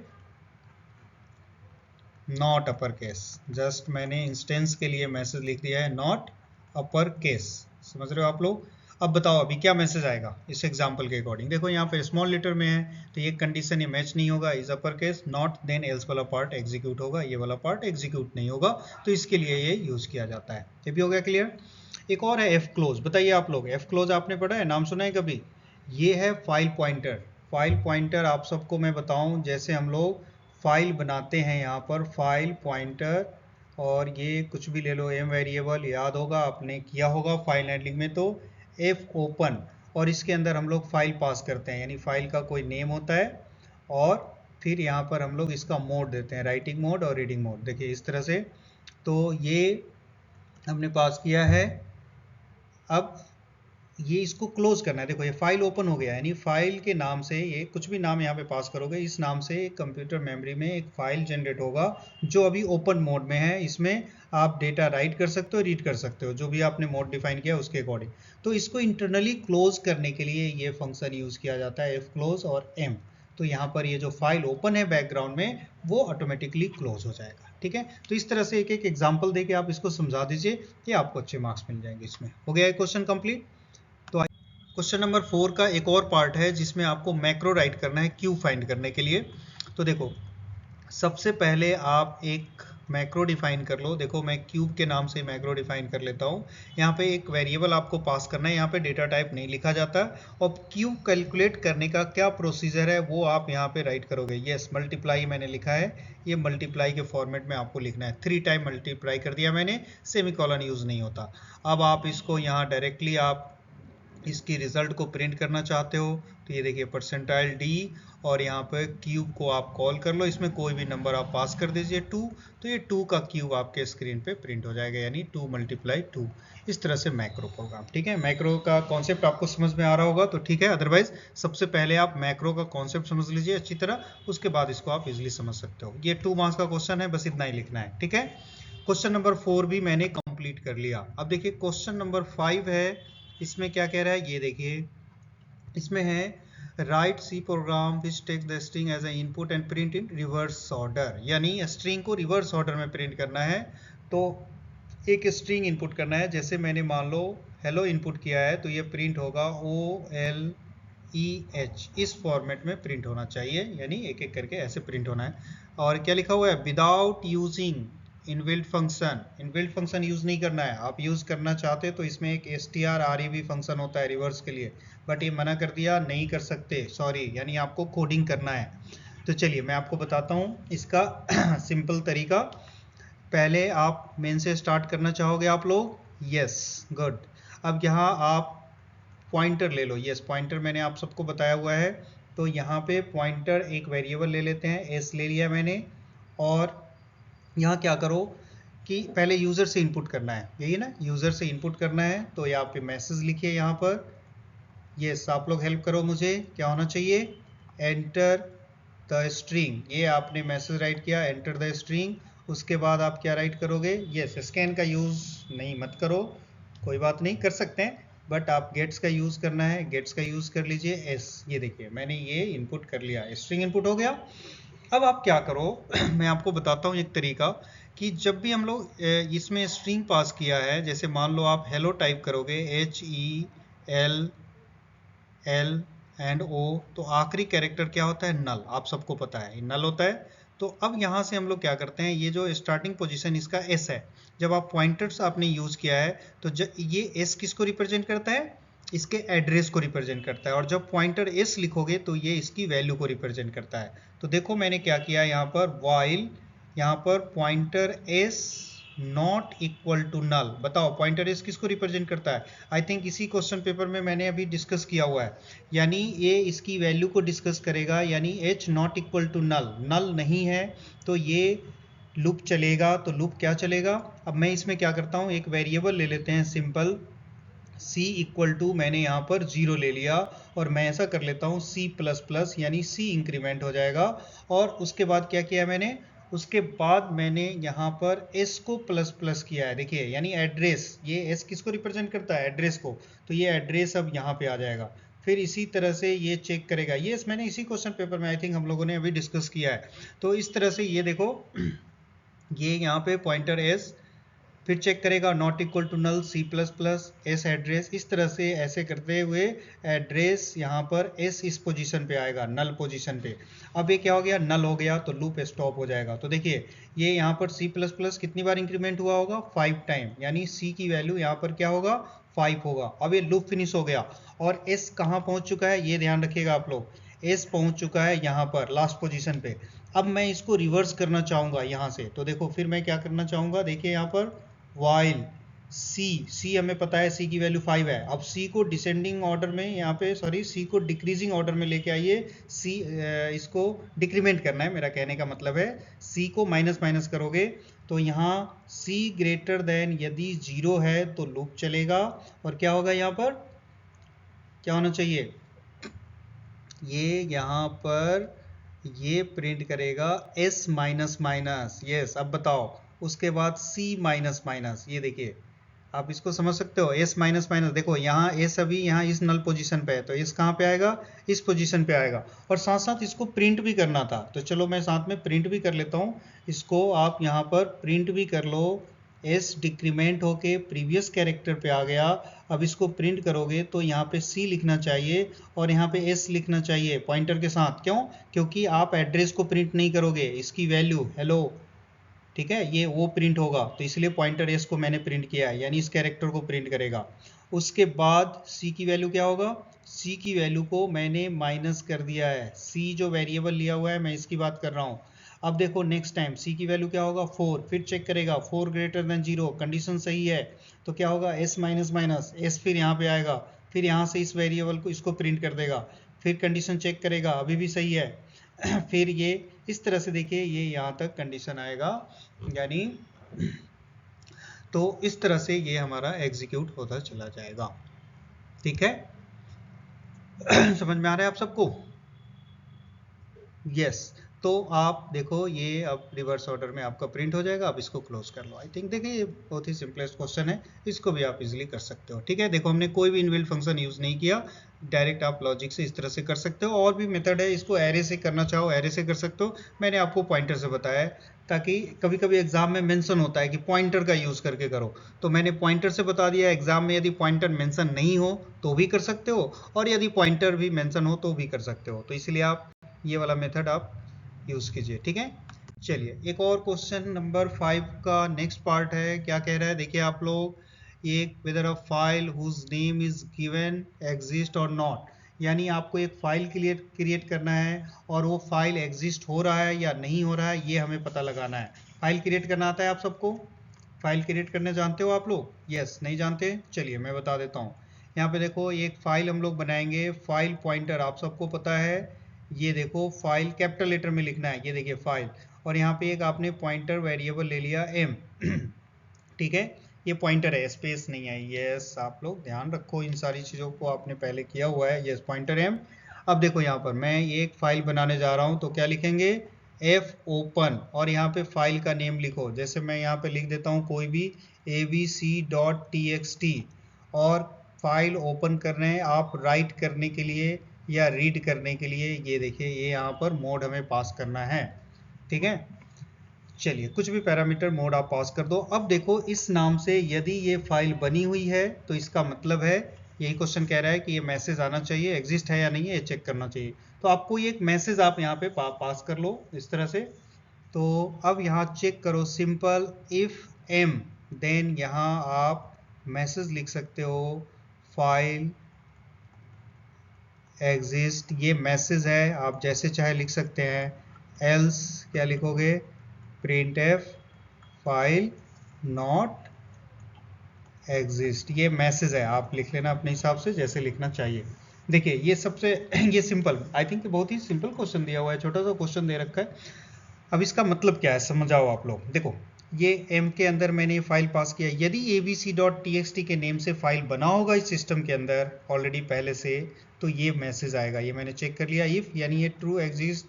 [SPEAKER 1] not upper case. Just मैंने इंस्टेंस के लिए मैसेज लिख दिया है नॉट अपर केस। समझ रहे हो आप लोग। अब बताओ अभी क्या मैसेज आएगा इस एग्जांपल के अकॉर्डिंग। देखो यहाँ पे स्मॉल लेटर में है तो ये कंडीशन ये मैच नहीं होगा, is upper case not, then else वाला पार्ट एग्जीक्यूट होगा, ये वाला पार्ट एग्जीक्यूट नहीं होगा, तो इसके लिए ये यूज किया जाता है। ये भी हो गया क्लियर। एक और है एफ क्लोज। बताइए आप लोग एफ क्लोज आपने पढ़ा है, नाम सुना है कभी। ये है फाइल पॉइंटर। फाइल पॉइंटर आप सबको मैं बताऊं, जैसे हम लोग फाइल बनाते हैं यहाँ पर फाइल पॉइंटर, और ये कुछ भी ले लो एम वेरिएबल, याद होगा आपने किया होगा फाइल हैंडलिंग में, तो एफ ओपन, और इसके अंदर हम लोग फाइल पास करते हैं, यानी फाइल का कोई नेम होता है, और फिर यहाँ पर हम लोग इसका मोड देते हैं, राइटिंग मोड और रीडिंग मोड। देखिए इस तरह से, तो ये हमने पास किया है। अब ये इसको क्लोज करना है। देखो ये फाइल ओपन हो गया, यानी फाइल के नाम से, ये कुछ भी नाम यहाँ पे पास करोगे, इस नाम से एक कंप्यूटर मेमोरी में एक फाइल जनरेट होगा जो अभी ओपन मोड में है। इसमें आप डेटा राइट कर सकते हो, रीड कर सकते हो, जो भी आपने मोड डिफाइन किया उसके अकॉर्डिंग। तो इसको इंटरनली क्लोज करने के लिए ये फंक्शन यूज किया जाता है, एफ क्लोज और एम। तो यहाँ पर ये जो फाइल ओपन है बैकग्राउंड में वो ऑटोमेटिकली क्लोज हो जाएगा। ठीक है, तो इस तरह से एक एक एग्जाम्पल देके आप इसको समझा दीजिए, ये आपको अच्छे मार्क्स मिल जाएंगे। इसमें हो गया क्वेश्चन कंप्लीट। तो क्वेश्चन नंबर 4 का एक और पार्ट है जिसमें आपको मैक्रो राइट करना है क्यूब फाइंड करने के लिए। तो देखो सबसे पहले आप एक मैक्रो डिफाइन कर लो। देखो मैं क्यूब के नाम से मैक्रो डिफाइन कर लेता हूँ। यहाँ पे एक वेरिएबल आपको पास करना है, यहाँ पे डेटा टाइप नहीं लिखा जाता। और क्यूब कैलकुलेट करने का क्या प्रोसीजर है वो आप यहाँ पे राइट करोगे। यस, मल्टीप्लाई मैंने लिखा है, ये मल्टीप्लाई के फॉर्मेट में आपको लिखना है। 3 टाइम मल्टीप्लाई कर दिया मैंने, सेमीकोलन यूज नहीं होता। अब आप इसको यहाँ डायरेक्टली आप इसकी रिजल्ट को प्रिंट करना चाहते हो तो ये देखिए परसेंटाइल डी और यहाँ पर क्यूब को आप कॉल कर लो, इसमें कोई भी नंबर आप पास कर दीजिए 2, तो ये 2 का क्यूब आपके स्क्रीन पे प्रिंट हो जाएगा, यानी 2 × 2। इस तरह से मैक्रो प्रोग्राम। ठीक है, मैक्रो का कॉन्सेप्ट आपको समझ में आ रहा होगा तो ठीक है, अदरवाइज सबसे पहले आप मैक्रो का कॉन्सेप्ट समझ लीजिए अच्छी तरह, उसके बाद इसको आप इजिली समझ सकते हो। ये 2 मार्क्स का क्वेश्चन है, बस इतना ही लिखना है। ठीक है, क्वेश्चन नंबर 4 भी मैंने कंप्लीट कर लिया। अब देखिए क्वेश्चन नंबर 5 है, इसमें क्या कह रहा है ये देखिए, इसमें है write C program which take the string as a input and print in reverse order, यानी स्ट्रिंग को रिवर्स ऑर्डर में प्रिंट करना है। तो एक स्ट्रिंग इनपुट करना है, जैसे मैंने मान लो हेलो इनपुट किया है तो ये प्रिंट होगा OLEH, इस फॉर्मेट में प्रिंट होना चाहिए, यानी एक एक करके ऐसे प्रिंट होना है। और क्या लिखा हुआ है, without using inbuilt function, inbuilt function use नहीं करना है। आप यूज करना चाहते तो इसमें एक strrev फंक्शन होता है रिवर्स के लिए, बट ये मना कर दिया, नहीं कर सकते, सॉरी, यानी आपको कोडिंग करना है। तो चलिए मैं आपको बताता हूँ इसका सिंपल तरीका। पहले आप मेन से स्टार्ट करना चाहोगे आप लोग, यस गुड। अब यहाँ आप पॉइंटर ले लो, यस पॉइंटर मैंने आप सबको बताया हुआ है। तो यहाँ पे पॉइंटर एक वेरिएबल ले लेते हैं, एस ले लिया मैंने, और यहाँ क्या करो कि पहले यूज़र से इनपुट करना है, यही ना, यूज़र से इनपुट करना है। तो यहाँ पे मैसेज लिखिए यहाँ पर, यस आप लोग हेल्प करो मुझे, क्या होना चाहिए, एंटर द स्ट्रिंग, ये आपने मैसेज राइट किया, एंटर द स्ट्रिंग। उसके बाद आप क्या राइट करोगे, यस स्कैन का यूज़ नहीं मत करो, कोई बात नहीं, कर सकते हैं, बट आप गेट्स का यूज़ करना है, गेट्स का यूज़ कर लीजिए एस। ये देखिए मैंने ये इनपुट कर लिया, स्ट्रिंग इनपुट हो गया। अब आप क्या करो मैं आपको बताता हूँ एक तरीका, कि जब भी हम लोग इसमें स्ट्रिंग पास किया है, जैसे मान लो आप हेलो टाइप करोगे, HELL एंड O, तो आखिरी कैरेक्टर क्या होता है, नल, आप सबको पता है नल होता है। तो अब यहाँ से हम लोग क्या करते हैं, ये जो स्टार्टिंग पोजीशन इसका S है, जब आप पॉइंटर्स आपने यूज़ किया है तो ये S किसको रिप्रेजेंट करता है, इसके एड्रेस को रिप्रेजेंट करता है, और जब पॉइंटर S लिखोगे तो ये इसकी वैल्यू को रिप्रेजेंट करता है। तो देखो मैंने क्या किया यहाँ पर, वाइल यहाँ पर pointer S not equal to null, बताओ पॉइंटर एस किसको रिप्रेजेंट करता है, आई थिंक इसी क्वेश्चन पेपर में मैंने अभी डिस्कस किया हुआ है, यानी ये इसकी वैल्यू को डिस्कस करेगा, यानी h not equal to null, null नहीं है तो ये लूप चलेगा। तो लूप क्या चलेगा, अब मैं इसमें क्या करता हूँ, एक वेरिएबल ले लेते हैं सिंपल, c इक्वल टू मैंने यहाँ पर 0 ले लिया, और मैं ऐसा कर लेता हूँ c++, यानी c इंक्रीमेंट हो जाएगा। और उसके बाद क्या किया मैंने, उसके बाद मैंने यहाँ पर s को प्लस प्लस किया है, देखिए यानी एड्रेस, ये s किसको रिप्रेजेंट करता है, एड्रेस को, तो ये एड्रेस अब यहाँ पे आ जाएगा। फिर इसी तरह से ये चेक करेगा, ये मैंने इसी क्वेश्चन पेपर में आई थिंक हम लोगों ने अभी डिस्कस किया है। तो इस तरह से ये देखो ये यहाँ पे पॉइंटर s, फिर चेक करेगा not equal to null c++ s address, इस तरह से ऐसे करते हुए एड्रेस यहाँ पर s इस पोजीशन पे आएगा, नल पोजीशन पे। अब ये क्या हो गया, नल हो गया, तो लूप स्टॉप हो जाएगा। तो देखिए ये यहाँ पर c++ कितनी बार इंक्रीमेंट हुआ होगा, 5 टाइम, यानी c की वैल्यू यहाँ पर क्या होगा, 5 होगा। अब ये लूप फिनिश हो गया, और s कहाँ पहुँच चुका है, ये ध्यान रखिएगा आप लोग, s पहुँच चुका है यहाँ पर लास्ट पोजीशन पे। अब मैं इसको रिवर्स करना चाहूँगा यहाँ से, तो देखो फिर मैं क्या करना चाहूँगा, देखिए यहाँ पर वाइल c हमें पता है c की वैल्यू 5 है, अब c को डिसेंडिंग ऑर्डर में, यहाँ पे सॉरी c को डिक्रीजिंग ऑर्डर में लेके आइए, c इसको डिक्रीमेंट करना है, मेरा कहने का मतलब है c को माइनस माइनस करोगे तो यहाँ c ग्रेटर देन यदि 0 है तो लूप चलेगा, और क्या होगा यहाँ पर, क्या होना चाहिए, ये यहाँ पर ये प्रिंट करेगा s माइनस माइनस, यस। अब बताओ उसके बाद c माइनस माइनस, ये देखिए आप इसको समझ सकते हो, s माइनस माइनस, देखो यहाँ s अभी यहाँ इस नल पोजीशन पे है, तो s कहाँ पे आएगा, इस पोजीशन पे आएगा। और साथ साथ इसको प्रिंट भी करना था, तो चलो मैं साथ में प्रिंट भी कर लेता हूँ इसको, आप यहाँ पर प्रिंट भी कर लो, s डिक्रीमेंट होके प्रीवियस कैरेक्टर पे आ गया। अब इसको प्रिंट करोगे तो यहाँ पे c लिखना चाहिए और यहाँ पे s लिखना चाहिए पॉइंटर के साथ, क्यों, क्योंकि आप एड्रेस को प्रिंट नहीं करोगे, इसकी वैल्यू हेलो, ठीक है, ये वो प्रिंट होगा, तो इसलिए पॉइंटर s को मैंने प्रिंट किया है, यानी इस कैरेक्टर को प्रिंट करेगा। उसके बाद c की वैल्यू क्या होगा, c की वैल्यू को मैंने माइनस कर दिया है, c जो वेरिएबल लिया हुआ है मैं इसकी बात कर रहा हूँ। अब देखो नेक्स्ट टाइम c की वैल्यू क्या होगा, 4, फिर चेक करेगा 4 ग्रेटर देन 0, कंडीशन सही है तो क्या होगा, s माइनस माइनस, s फिर यहाँ पे आएगा, फिर यहाँ से इस वेरिएबल को इसको प्रिंट कर देगा, फिर कंडीशन चेक करेगा अभी भी सही है फिर ये इस तरह से देखिए ये यहाँ तक कंडीशन आएगा, यानी तो इस तरह से ये हमारा एग्जीक्यूट होता चला जाएगा। ठीक है समझ में आ रहा है आप सबको? यस तो आप देखो ये अब रिवर्स ऑर्डर में आपका प्रिंट हो जाएगा। अब इसको क्लोज कर लो। आई थिंक देखिए ये बहुत ही सिंपलेस्ट क्वेश्चन है, इसको भी आप इजीली कर सकते हो। ठीक है देखो हमने कोई भी इनबिल्ट फंक्शन यूज नहीं किया, डायरेक्ट आप लॉजिक से इस तरह से कर सकते हो। और भी मेथड है, इसको एरे से करना चाहो एरे से कर सकते हो। मैंने आपको पॉइंटर से बताया है ताकि कभी कभी एग्जाम में मेंशन होता है कि पॉइंटर का यूज करके करो, तो मैंने पॉइंटर से बता दिया। एग्जाम में यदि पॉइंटर मेंशन नहीं हो तो भी कर सकते हो, और यदि पॉइंटर भी मेंशन हो तो भी कर सकते हो। तो इसलिए आप ये वाला मेथड आप यूज कीजिए। ठीक है चलिए एक और क्वेश्चन नंबर 5 का नेक्स्ट पार्ट है। क्या कह रहा है देखिए आप लोग, एक whether a file whose name is given exist और नॉट, यानी आपको एक फाइल क्रिएट करना है और वो फाइल एग्जिस्ट हो रहा है या नहीं हो रहा है ये हमें पता लगाना है। फाइल क्रिएट करना आता है आप सबको? फाइल क्रिएट करने जानते हो आप लोग? यस नहीं जानते? चलिए मैं बता देता हूँ। यहाँ पे देखो एक फाइल हम लोग बनाएंगे, फाइल पॉइंटर आप सबको पता है। ये देखो फाइल कैपिटल लेटर में लिखना है, ये देखिए फाइल, और यहाँ पे एक आपने पॉइंटर वेरिएबल ले लिया m ठीक है ये पॉइंटर है, स्पेस नहीं है। यस आप लोग ध्यान रखो इन सारी चीज़ों को, आपने पहले किया हुआ है। Yes pointer m। अब देखो यहाँ पर मैं एक फाइल बनाने जा रहा हूँ, तो क्या लिखेंगे f ओपन, और यहाँ पे फाइल का नेम लिखो। जैसे मैं यहाँ पे लिख देता हूँ कोई भी abc.txt, और फाइल ओपन कर रहे हैं आप राइट करने के लिए या रीड करने के लिए। ये देखिए ये यहाँ पर मोड हमें पास करना है। ठीक है चलिए कुछ भी पैरामीटर मोड आप पास कर दो। अब देखो इस नाम से यदि ये फाइल बनी हुई है तो इसका मतलब है, यही क्वेश्चन कह रहा है कि ये मैसेज आना चाहिए, एग्जिस्ट है या नहीं है ये चेक करना चाहिए। तो आपको ये एक मैसेज आप यहाँ पे पास कर लो इस तरह से। तो अब यहाँ चेक करो सिंपल इफ m, देन यहाँ आप मैसेज लिख सकते हो फाइल एग्जिस्ट, ये मैसेज है आप जैसे चाहे लिख सकते हैं। एल्स क्या लिखोगे print F file not exist, ये मैसेज है आप लिख लेना अपने हिसाब से जैसे लिखना चाहिए। देखिए ये सबसे ये सिंपल, आई थिंक बहुत ही सिंपल क्वेश्चन दिया हुआ है, छोटा सा क्वेश्चन दे रखा है। अब इसका मतलब क्या है समझाओ आप लोग। देखो ये m के अंदर मैंने फाइल पास किया, यदि abc.txt के नेम से फाइल बना होगा इस सिस्टम के अंदर ऑलरेडी पहले से, तो ये मैसेज आएगा। ये मैंने चेक कर लिया इफ, यानी ये ट्रू एग्जिस्ट,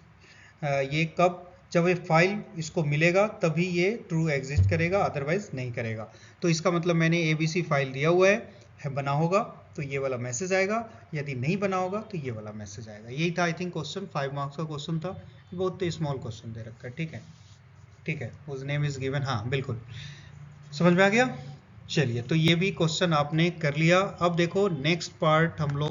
[SPEAKER 1] ये कब, जब ये फाइल इसको मिलेगा तभी ये ट्रू एग्जिस्ट करेगा, अदरवाइज नहीं करेगा। तो इसका मतलब मैंने abc फाइल दिया हुआ है बना होगा तो ये वाला मैसेज आएगा, यदि नहीं बना होगा तो ये वाला मैसेज आएगा। यही था आई थिंक क्वेश्चन, 5 मार्क्स का क्वेश्चन था, बहुत स्मॉल क्वेश्चन दे रखा है। ठीक है उस नेम इज गिवन, हाँ बिल्कुल समझ में आ गया। चलिए तो ये भी क्वेश्चन आपने कर लिया। अब देखो नेक्स्ट पार्ट हम लोग,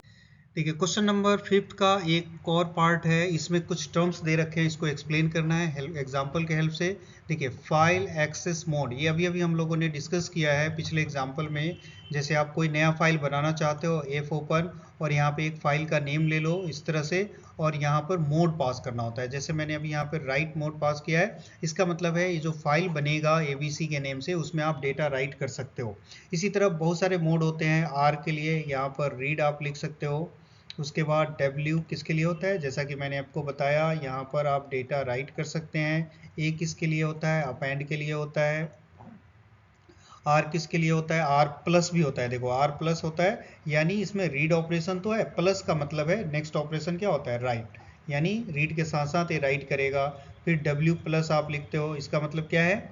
[SPEAKER 1] देखिए क्वेश्चन नंबर 5 का एक और पार्ट है, इसमें कुछ टर्म्स दे रखे हैं, इसको एक्सप्लेन करना है एग्जांपल के हेल्प से। देखिए फाइल एक्सेस मोड, ये अभी हम लोगों ने डिस्कस किया है पिछले एग्जांपल में। जैसे आप कोई नया फाइल बनाना चाहते हो एफ ओपन, और यहाँ पे एक फाइल का नेम ले लो इस तरह से, और यहाँ पर मोड पास करना होता है। जैसे मैंने अभी यहाँ पर राइट मोड पास किया है, इसका मतलब है ये जो फाइल बनेगा एबीसी के नेम से उसमें आप डेटा राइट कर सकते हो। इसी तरह बहुत सारे मोड होते हैं, आर के लिए यहाँ पर रीड आप लिख सकते हो, उसके बाद W किसके लिए होता है, जैसा कि मैंने आपको बताया यहाँ पर आप डेटा राइट कर सकते हैं। A किसके लिए होता है, अपेंड के लिए होता है। R किसके लिए होता है, R प्लस भी होता है। देखो R प्लस होता है, यानी इसमें रीड ऑपरेशन तो है, प्लस का मतलब है नेक्स्ट ऑपरेशन क्या होता है राइट, यानी रीड के साथ साथ ये राइट करेगा। फिर W प्लस आप लिखते हो, इसका मतलब क्या है,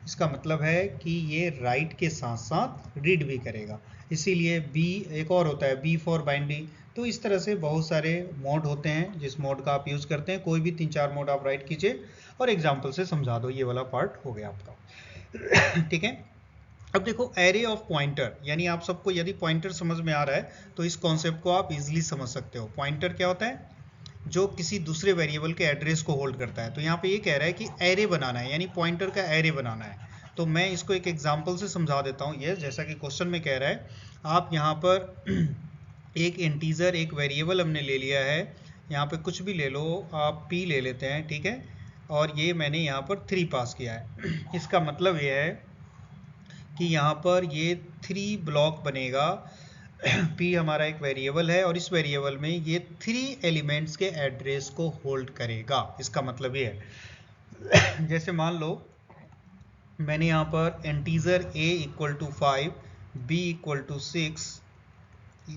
[SPEAKER 1] इसका मतलब है कि ये राइट के साथ साथ रीड भी करेगा। इसीलिए B एक और होता है B फॉर बाइंडिंग। तो इस तरह से बहुत सारे मोड होते हैं जिस मोड का आप यूज़ करते हैं। कोई भी 3-4 मोड आप राइट कीजिए और एग्जाम्पल से समझा दो, ये वाला पार्ट हो गया आपका। ठीक है अब देखो एरे ऑफ पॉइंटर, यानी आप सबको यदि पॉइंटर समझ में आ रहा है तो इस कॉन्सेप्ट को आप इजीली समझ सकते हो। पॉइंटर क्या होता है, जो किसी दूसरे वेरिएबल के एड्रेस को होल्ड करता है। तो यहाँ पे ये कह रहा है कि एरे बनाना है, यानी पॉइंटर का एरे बनाना है। तो मैं इसको एक एग्जांपल से समझा देता हूँ। ये जैसा कि क्वेश्चन में कह रहा है, आप यहाँ पर एक इंटीजर एक वेरिएबल हमने ले लिया है, यहाँ पे कुछ भी ले लो आप, p ले लेते हैं, ठीक है, और ये मैंने यहाँ पर 3 पास किया है। इसका मतलब ये है कि यहाँ पर ये 3 ब्लॉक बनेगा p हमारा एक वेरिएबल है और इस वेरिएबल में ये 3 एलिमेंट्स के एड्रेस को होल्ड करेगा। इसका मतलब ये है जैसे मान लो मैंने यहाँ पर integer a equal to 5, b equal to 6,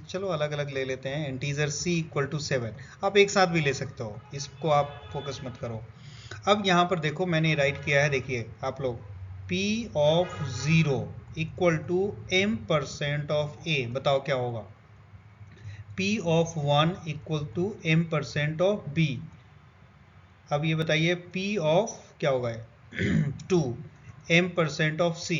[SPEAKER 1] चलो अलग अलग ले लेते हैं, इंटीजर c इक्वल टू 7, आप एक साथ भी ले सकते हो, इसको आप फोकस मत करो। अब यहाँ पर देखो मैंने राइट किया है, देखिए आप लोग, p of 0 equal to m% of a, बताओ क्या होगा। p of 1 equal to m% of b। अब ये बताइए p ऑफ क्या होगा 2 m% ऑफ c।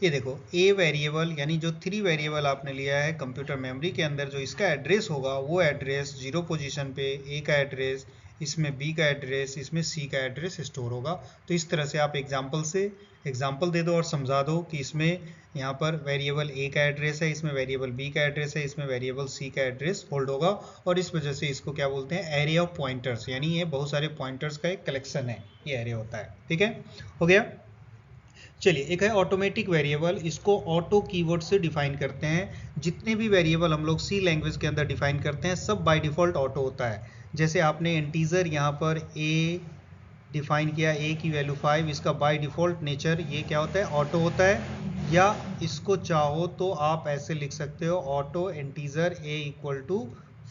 [SPEAKER 1] ये देखो a वेरिएबल यानी जो 3 वेरिएबल आपने लिया है कंप्यूटर मेमोरी के अंदर, जो इसका एड्रेस होगा वो एड्रेस 0 पोजीशन पे a का एड्रेस, इसमें b का एड्रेस, इसमें c का एड्रेस स्टोर होगा। तो इस तरह से आप एग्जाम्पल दे दो और समझा दो कि इसमें यहाँ पर वेरिएबल a का एड्रेस है, इसमें वेरिएबल b का एड्रेस है, इसमें वेरिएबल c का एड्रेस होल्ड होगा, और इस वजह से इसको क्या बोलते हैं, एरे ऑफ पॉइंटर्स, यानी ये बहुत सारे पॉइंटर्स का एक कलेक्शन है, ये एरे होता है। ठीक है, हो गया। चलिए एक है ऑटोमेटिक वेरिएबल, इसको ऑटो कीवर्ड से डिफाइन करते हैं। जितने भी वेरिएबल हम लोग सी लैंग्वेज के अंदर डिफाइन करते हैं सब बाय डिफॉल्ट ऑटो होता है। जैसे आपने इंटीजर यहाँ पर a डिफाइन किया, a की वैल्यू 5, इसका बाय डिफॉल्ट नेचर ये क्या होता है, ऑटो होता है। या इसको चाहो तो आप ऐसे लिख सकते हो, auto integer a equal to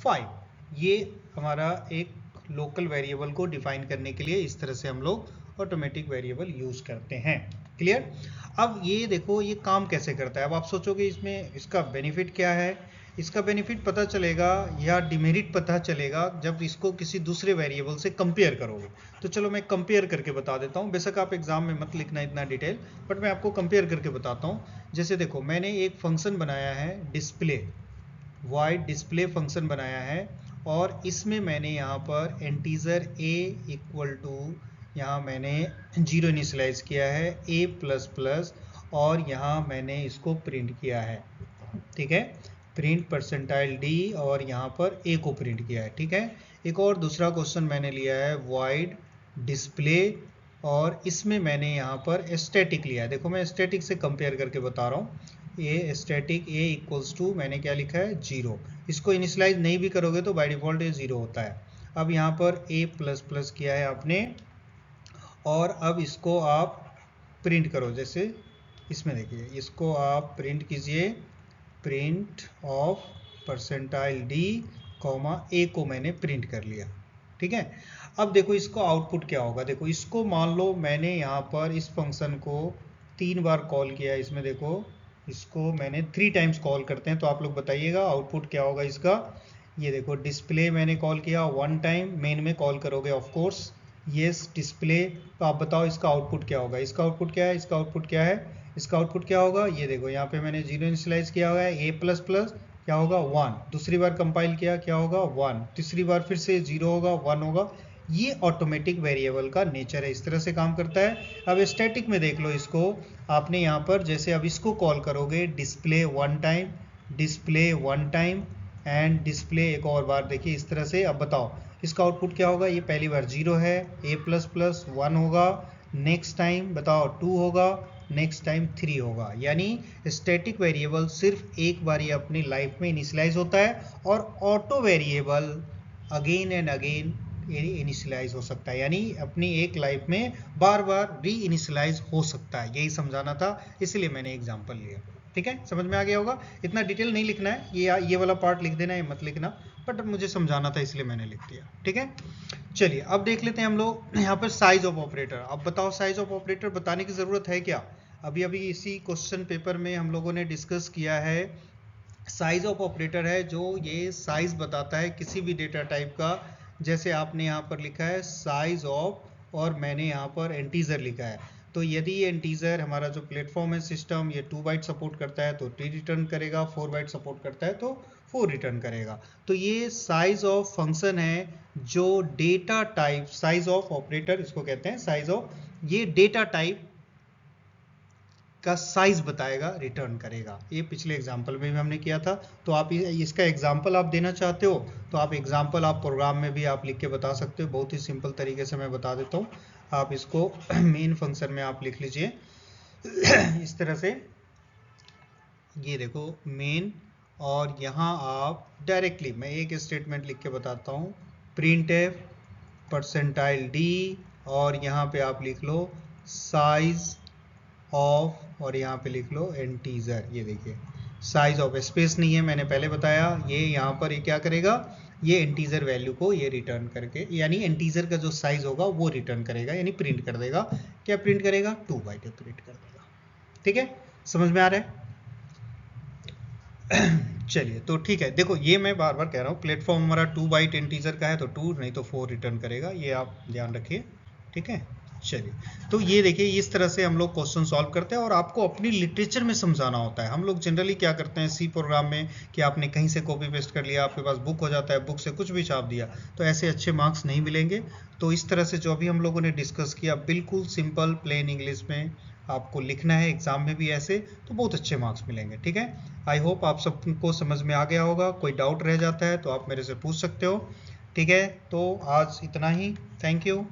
[SPEAKER 1] 5। ये हमारा एक लोकल वेरिएबल को डिफाइन करने के लिए इस तरह से हम लोग ऑटोमेटिक वेरिएबल यूज करते हैं। क्लियर। अब ये देखो ये काम कैसे करता है। अब आप सोचोगे इसमें इसका बेनिफिट क्या है। इसका बेनिफिट पता चलेगा या डिमेरिट पता चलेगा जब इसको किसी दूसरे वेरिएबल से कंपेयर करोगे। तो चलो मैं कंपेयर करके बता देता हूँ, बेशक आप एग्जाम में मत लिखना इतना डिटेल, बट मैं आपको कंपेयर करके बताता हूँ। जैसे देखो मैंने एक फंक्शन बनाया है डिस्प्ले, वाइड डिस्प्ले फंक्शन बनाया है, और इसमें मैंने यहाँ पर इंटीजर a इक्वल टू, यहाँ मैंने 0 इनिशियलाइज किया है a प्लस प्लस, और यहाँ मैंने इसको प्रिंट किया है। ठीक है, प्रिंट परसेंटाइल d, और यहाँ पर a को प्रिंट किया है। ठीक है, एक और दूसरा क्वेश्चन मैंने लिया है वाइड डिस्प्ले, और इसमें मैंने यहाँ पर स्टैटिक लिया है। देखो मैं स्टैटिक से कंपेयर करके बता रहा हूँ। ये स्टैटिक a इक्वल्स टू मैंने क्या लिखा है 0। इसको इनिशियलाइज नहीं भी करोगे तो बाय डिफॉल्ट ये 0 होता है। अब यहाँ पर a प्लस प्लस किया है आपने, और अब इसको आप प्रिंट करो। जैसे इसमें देखिए, इसको आप प्रिंट कीजिए, print of percentile d comma a को मैंने प्रिंट कर लिया। ठीक है, अब देखो इसको आउटपुट क्या होगा। देखो इसको मान लो मैंने यहाँ पर इस फंक्शन को 3 बार कॉल किया। इसमें देखो इसको मैंने 3 टाइम्स कॉल करते हैं, तो आप लोग बताइएगा आउटपुट क्या होगा इसका। ये देखो डिस्प्ले मैंने कॉल किया 1 टाइम, मेन में कॉल करोगे ऑफ कोर्स, यस डिस्प्ले। तो आप बताओ इसका आउटपुट क्या होगा। इसका आउटपुट क्या है, इसका आउटपुट क्या है, इसका आउटपुट क्या होगा। ये देखो यहाँ पे मैंने 0 इनिशियलाइज किया हुआ है, a प्लस प्लस क्या होगा 1, दूसरी बार कंपाइल किया क्या होगा 1, तीसरी बार फिर से 0 होगा 1 होगा। ये ऑटोमेटिक वेरिएबल का नेचर है, इस तरह से काम करता है। अब स्टैटिक में देख लो इसको, आपने यहाँ पर जैसे अब इसको कॉल करोगे display 1 time, display 1 time and display एक और बार, देखिए इस तरह से। अब बताओ इसका आउटपुट क्या होगा। ये पहली बार 0 है, a प्लस प्लस 1 होगा, नेक्स्ट टाइम बताओ 2 होगा, नेक्स्ट टाइम 3 होगा। यानी स्टैटिक वेरिएबल सिर्फ एक बार ये अपनी लाइफ में इनिशियलाइज होता है, और auto variable again and again initialize हो सकता है, यानी अपनी एक लाइफ में बार बार री इनिशियलाइज हो सकता है। यही समझाना था, इसलिए मैंने एग्जांपल लिया। ठीक है, समझ में आ गया होगा। इतना डिटेल नहीं लिखना है, ये वाला पार्ट लिख देना है, मत लिखना, बट मुझे समझाना था इसलिए मैंने लिख दिया। ठीक है, चलिए अब देख लेते हैं हम लोग यहाँ पर साइज ऑफ ऑपरेटर। अब बताओ साइज ऑफ ऑपरेटर बताने की ज़रूरत है क्या। अभी अभी इसी क्वेश्चन पेपर में हम लोगों ने डिस्कस किया है। साइज ऑफ ऑपरेटर है जो ये साइज बताता है किसी भी डेटा टाइप का। जैसे आपने यहाँ पर लिखा है साइज ऑफ, और मैंने यहाँ पर इंटीजर लिखा है। तो यदि ये इंटीजर हमारा जो प्लेटफॉर्म है सिस्टम, ये 2 बाइट सपोर्ट करता है तो 3 रिटर्न करेगा, 4 बाइट सपोर्ट करता है तो 4 रिटर्न करेगा। तो ये साइज ऑफ फंक्शन है जो data type, size of operator इसको कहते हैं, साइज ऑफ, ये डेटा टाइप का साइज बताएगा, रिटर्न करेगा। ये पिछले एग्जाम्पल में भी हमने किया था। तो आप इसका एग्जाम्पल आप देना चाहते हो तो आप एग्जाम्पल आप प्रोग्राम में भी आप लिख के बता सकते हो। बहुत ही सिंपल तरीके से मैं बता देता हूँ। आप इसको मेन फंक्शन में आप लिख लीजिए इस तरह से। ये देखो मेन, और यहाँ आप डायरेक्टली, मैं एक स्टेटमेंट लिख के बताता हूँ, printf %d और यहाँ पे आप लिख लो साइज ऑफ, और यहाँ पे लिख लो इंटीजर। ये देखिए साइज ऑफ, स्पेस नहीं है, मैंने पहले बताया। ये यहाँ पर ये क्या करेगा, ये इंटीजर वैल्यू को ये रिटर्न करके, यानी इंटीजर का जो साइज होगा वो रिटर्न करेगा, यानी प्रिंट कर देगा। क्या प्रिंट करेगा, 2 बाइट प्रिंट कर देगा। ठीक है, समझ में आ रहा है? चलिए तो ठीक है, देखो ये मैं बार बार कह रहा हूँ, प्लेटफॉर्म हमारा 2 बाइट इंटीजर का है तो 2 नहीं तो 4 रिटर्न करेगा, ये आप ध्यान रखिए। ठीक है, चलिए तो ये देखिए इस तरह से हम लोग क्वेश्चन सॉल्व करते हैं और आपको अपनी लिटरेचर में समझाना होता है। हम लोग जनरली क्या करते हैं सी प्रोग्राम में कि आपने कहीं से कॉपी पेस्ट कर लिया, आपके पास बुक हो जाता है, बुक से कुछ भी छाप दिया, तो ऐसे अच्छे मार्क्स नहीं मिलेंगे। तो इस तरह से जो भी हम लोगों ने डिस्कस किया, बिल्कुल सिंपल प्लेन इंग्लिश में आपको लिखना है एग्जाम में भी ऐसे, तो बहुत अच्छे मार्क्स मिलेंगे। ठीक है, आई होप आप सबको समझ में आ गया होगा। कोई डाउट रह जाता है तो आप मेरे से पूछ सकते हो। ठीक है, तो आज इतना ही, थैंक यू।